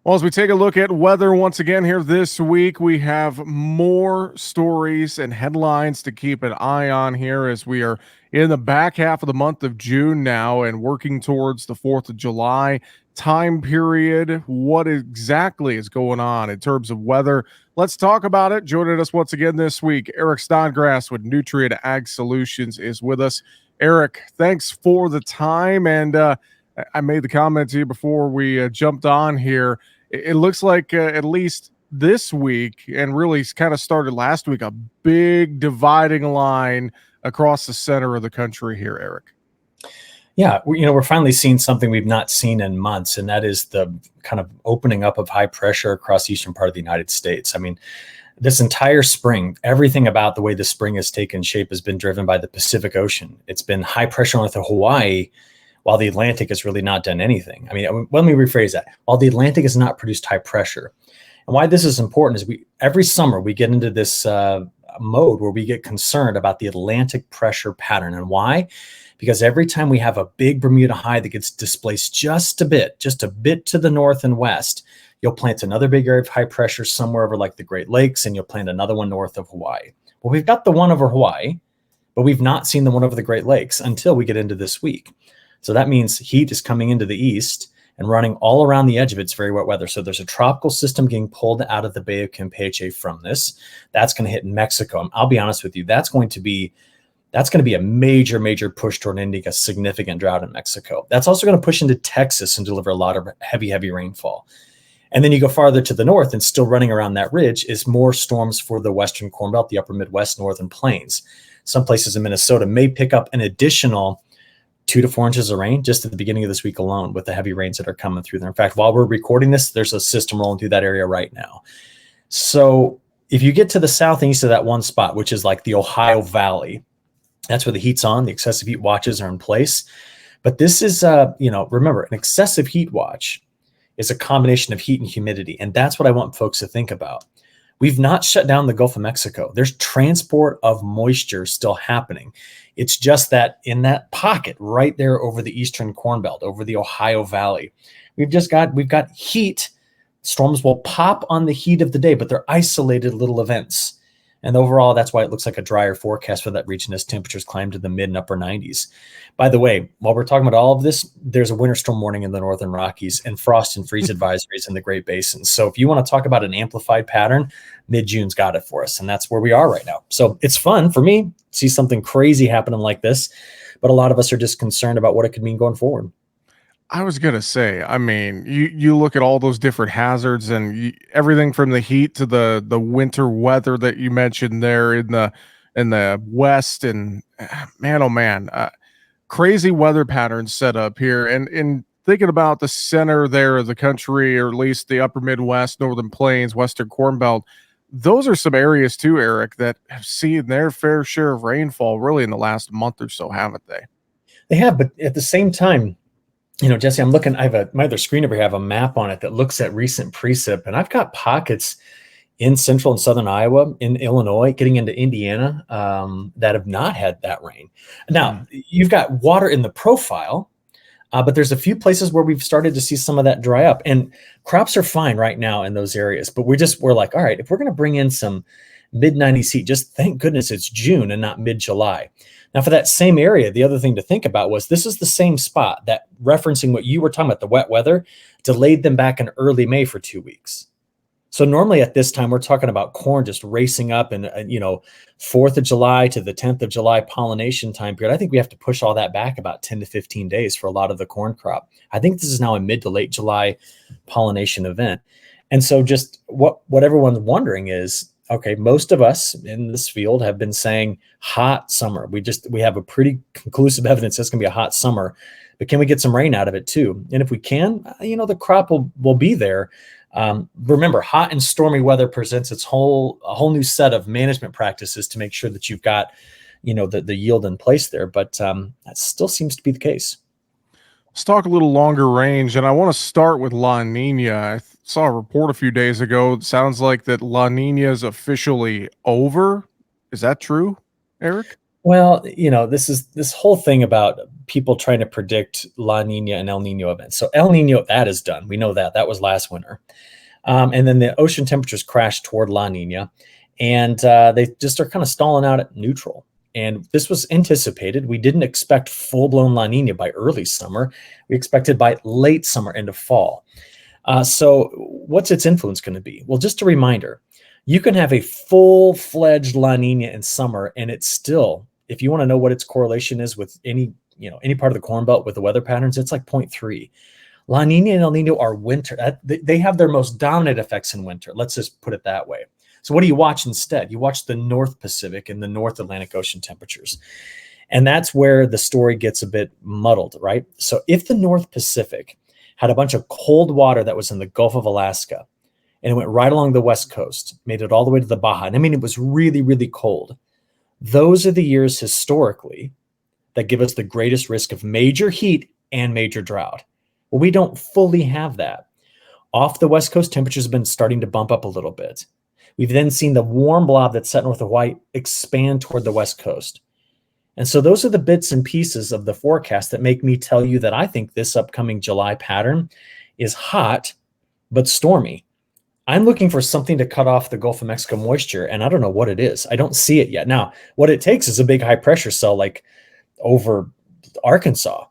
Well, as we take a look at weather once again here this week, we have more stories and headlines to keep an eye on here as we are in the back half of the month of June now and working towards the 4th of July time period. What exactly is going on in terms of weather? Let's talk about it. Joining us once again this week, Eric Snodgrass with Nutrient Ag Solutions is with us. Eric, thanks for the time. And I made the comment to you before we jumped on here. It looks like at least this week, and really kind of started last week, a big dividing line across the center of the country here, Eric. Yeah, we're finally seeing something we've not seen in months, and that is the kind of opening up of high pressure across the eastern part of the United States. I mean, this entire spring, everything about the way the spring has taken shape has been driven by the Pacific Ocean. It's been high pressure north of Hawaii, while the Atlantic has really not done anything. I mean, let me rephrase that. While the Atlantic has not produced high pressure. And why this is important is every summer we get into this mode where we get concerned about the Atlantic pressure pattern. And why? Because every time we have a big Bermuda high that gets displaced just a bit to the north and west, you'll plant another big area of high pressure somewhere over like the Great Lakes, and you'll plant another one north of Hawaii. Well, we've got the one over Hawaii, but we've not seen the one over the Great Lakes until we get into this week. So that means heat is coming into the east and running all around the edge of its very wet weather. So there's a tropical system getting pulled out of the Bay of Campeche from this. That's going to hit Mexico. And I'll be honest with you, that's going to be a major, major push toward ending a significant drought in Mexico. That's also going to push into Texas and deliver a lot of heavy, heavy rainfall. And then you go farther to the north, and still running around that ridge is more storms for the Western Corn Belt, the upper Midwest, northern plains. Some places in Minnesota may pick up an additional 2 to 4 inches of rain just at the beginning of this week alone with the heavy rains that are coming through there. In fact, while we're recording this, there's a system rolling through that area right now. So if you get to the south and east of that one spot, which is like the Ohio Valley, that's where the heat's on. The excessive heat watches are in place. But this is, remember, an excessive heat watch is a combination of heat and humidity. And that's what I want folks to think about. We've not shut down the Gulf of Mexico. There's transport of moisture still happening. It's just that in that pocket right there over the eastern Corn Belt, over the Ohio Valley, we've got heat. Storms will pop on the heat of the day, but they're isolated little events. And overall, that's why it looks like a drier forecast for that region as temperatures climb to the mid and upper 90s. By the way, while we're talking about all of this, there's a winter storm warning in the northern Rockies and frost and freeze advisories in the Great Basin. So if you want to talk about an amplified pattern, mid-June's got it for us. And that's where we are right now. So it's fun for me to see something crazy happening like this. But a lot of us are just concerned about what it could mean going forward. I was gonna say, I mean, you look at all those different hazards and everything from the heat to the winter weather that you mentioned there in the west, and man, oh man, crazy weather patterns set up here. And in thinking about the center there of the country, or at least the upper Midwest, northern plains, western Corn Belt, those are some areas too, Eric, that have seen their fair share of rainfall really in the last month or so, haven't they? They have, but at the same time, Jesse, I'm looking, I have my other screen over here, I have a map on it that looks at recent precip, and I've got pockets in central and southern Iowa, in Illinois, getting into Indiana, that have not had that rain. Now, you've got water in the profile, but there's a few places where we've started to see some of that dry up, and crops are fine right now in those areas. But we're like, all right, if we're going to bring in some mid-90s heat, just thank goodness it's June and not mid-July. Now, for that same area, the other thing to think about was this is the same spot that, referencing what you were talking about, the wet weather, delayed them back in early May for 2 weeks. So normally at this time, we're talking about corn just racing up and, 4th of July to the 10th of July pollination time period. I think we have to push all that back about 10 to 15 days for a lot of the corn crop. I think this is now a mid to late July pollination event. And so just what everyone's wondering is, okay, most of us in this field have been saying hot summer. We have a pretty conclusive evidence that's going to be a hot summer, but can we get some rain out of it too? And if we can, the crop will be there. Remember, hot and stormy weather presents a whole new set of management practices to make sure that you've got, the yield in place there. But that still seems to be the case. Let's talk a little longer range, and I want to start with La Nina. Saw a report a few days ago. It sounds like that La Nina is officially over. Is that true, Eric? Well, this whole thing about people trying to predict La Nina and El Nino events. So El Nino, that is done. We know that was last winter. And then the ocean temperatures crashed toward La Nina, and they just are kind of stalling out at neutral. And this was anticipated. We didn't expect full-blown La Nina by early summer. We expected by late summer into fall. So what's its influence going to be? Well, just a reminder, you can have a full-fledged La Nina in summer, and it's still, if you want to know what its correlation is with any part of the Corn Belt with the weather patterns, it's like 0.3. La Nina and El Nino are winter. They have their most dominant effects in winter. Let's just put it that way. So what do you watch instead? You watch the North Pacific and the North Atlantic Ocean temperatures. And that's where the story gets a bit muddled, right? So if the North Pacific had a bunch of cold water that was in the Gulf of Alaska, and it went right along the West Coast, made it all the way to the Baja, and I mean, it was really, really cold. Those are the years historically that give us the greatest risk of major heat and major drought. Well, we don't fully have that. Off the West Coast, temperatures have been starting to bump up a little bit. We've then seen the warm blob that's set north of Hawaii expand toward the West Coast. And so those are the bits and pieces of the forecast that make me tell you that I think this upcoming July pattern is hot, but stormy. I'm looking for something to cut off the Gulf of Mexico moisture, and I don't know what it is. I don't see it yet. Now, what it takes is a big high pressure cell like over Arkansas.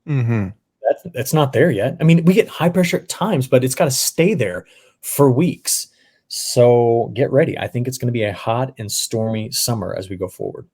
Mm-hmm. That's not there yet. I mean, we get high pressure at times, but it's got to stay there for weeks. So get ready. I think it's going to be a hot and stormy summer as we go forward.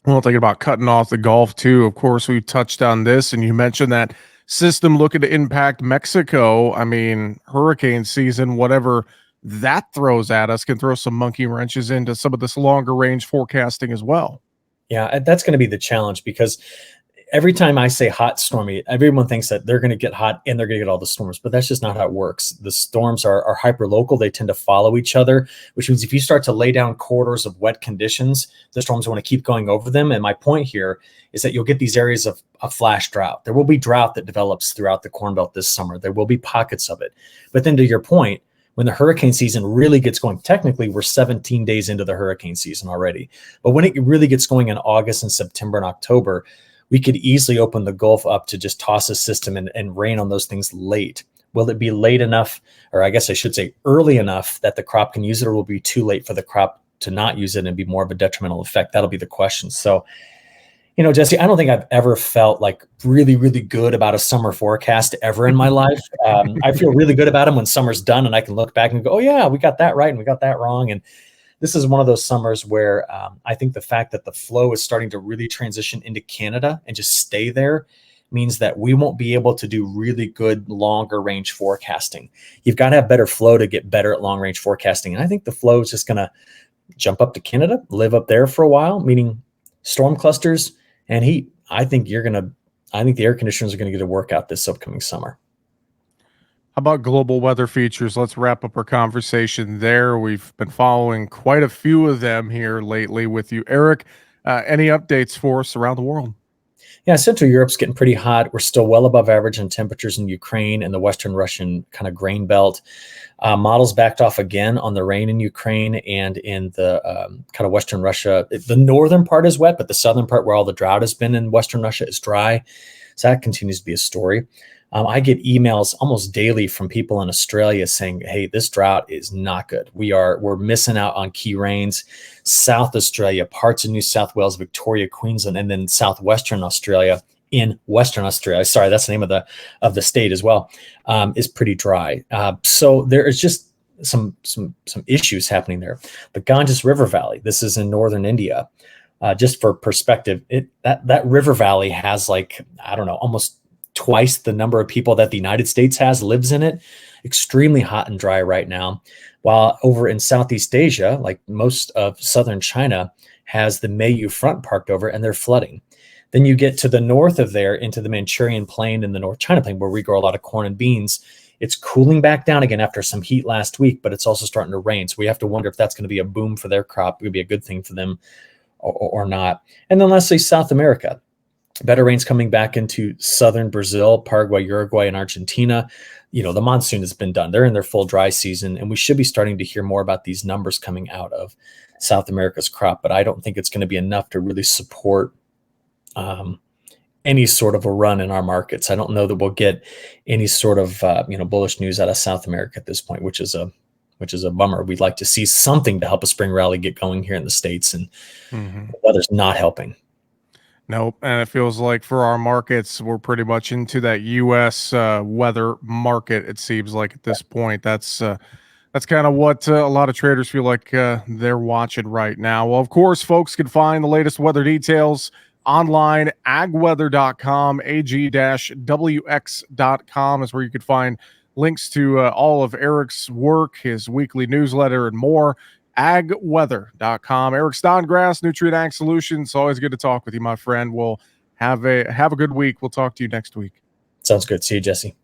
Well, thinking about cutting off the Gulf too. Of course, we touched on this, and you mentioned that system looking to impact Mexico. I mean, hurricane season, whatever that throws at us, can throw some monkey wrenches into some of this longer range forecasting as well. Yeah, that's going to be the challenge, because every time I say hot, stormy, everyone thinks that they're going to get hot and they're going to get all the storms, but that's just not how it works. The storms are hyper local. They tend to follow each other, which means if you start to lay down corridors of wet conditions, the storms want to keep going over them. And my point here is that you'll get these areas of flash drought. There will be drought that develops throughout the Corn Belt this summer. There will be pockets of it. But then to your point, when the hurricane season really gets going, technically we're 17 days into the hurricane season already. But when it really gets going in August and September and October, we could easily open the Gulf up to just toss a system and rain on those things late. Will it be late enough, or I guess I should say early enough, that the crop can use it, or will it be too late for the crop to not use it and be more of a detrimental effect? That'll be the question. So, Jesse, I don't think I've ever felt like really, really good about a summer forecast ever in my life. I feel really good about them when summer's done and I can look back and go, oh yeah, we got that right and we got that wrong. And this is one of those summers where I think the fact that the flow is starting to really transition into Canada and just stay there means that we won't be able to do really good longer range forecasting. You've got to have better flow to get better at long range forecasting. And I think the flow is just going to jump up to Canada, live up there for a while, meaning storm clusters and heat. I think the air conditioners are going to get a workout this upcoming summer. How about global weather features? Let's wrap up our conversation there. We've been following quite a few of them here lately with you, Eric. Any updates for us around the world? Yeah, Central Europe's getting pretty hot. We're still well above average in temperatures in Ukraine and the Western Russian kind of grain belt. Models backed off again on the rain in Ukraine and in the kind of Western Russia. The northern part is wet, but the southern part where all the drought has been in Western Russia is dry. So that continues to be a story. I get emails almost daily from people in Australia saying, hey, this drought is not good. We're missing out on key rains. South Australia, parts of New South Wales, Victoria, Queensland, and then southwestern Australia, in Western Australia, sorry, that's the name of the state as well, is pretty dry. So there is just some issues happening there. The Ganges River Valley, this is in northern India. Just for perspective, that river valley has almost twice the number of people that the United States lives in it. Extremely hot and dry right now. While over in Southeast Asia, like most of southern China, has the Mayu front parked over and they're flooding. Then you get to the north of there into the Manchurian Plain and the North China Plain where we grow a lot of corn and beans. It's cooling back down again after some heat last week, but it's also starting to rain. So we have to wonder if that's going to be a boom for their crop. It would be a good thing for them or not. And then lastly, South America. Better rains coming back into southern Brazil, Paraguay, Uruguay, and Argentina. the monsoon has been done. They're in their full dry season, and we should be starting to hear more about these numbers coming out of South America's crop. But I don't think it's going to be enough to really support any sort of a run in our markets. I don't know that we'll get any sort of bullish news out of South America at this point, which is a bummer. We'd like to see something to help a spring rally get going here in the States, and the weather's not helping. Nope. And it feels like for our markets, we're pretty much into that U.S. Weather market. It seems like at this point, that's kind of what a lot of traders feel like they're watching right now. Well, of course, folks can find the latest weather details online. Agweather.com, ag-wx.com is where you could find links to all of Eric's work, his weekly newsletter, and more. Agweather.com. Eric Snodgrass, Nutrient Ag Solutions. Always good to talk with you, my friend. We'll have a good week. We'll talk to you next week. Sounds good. See you, Jesse.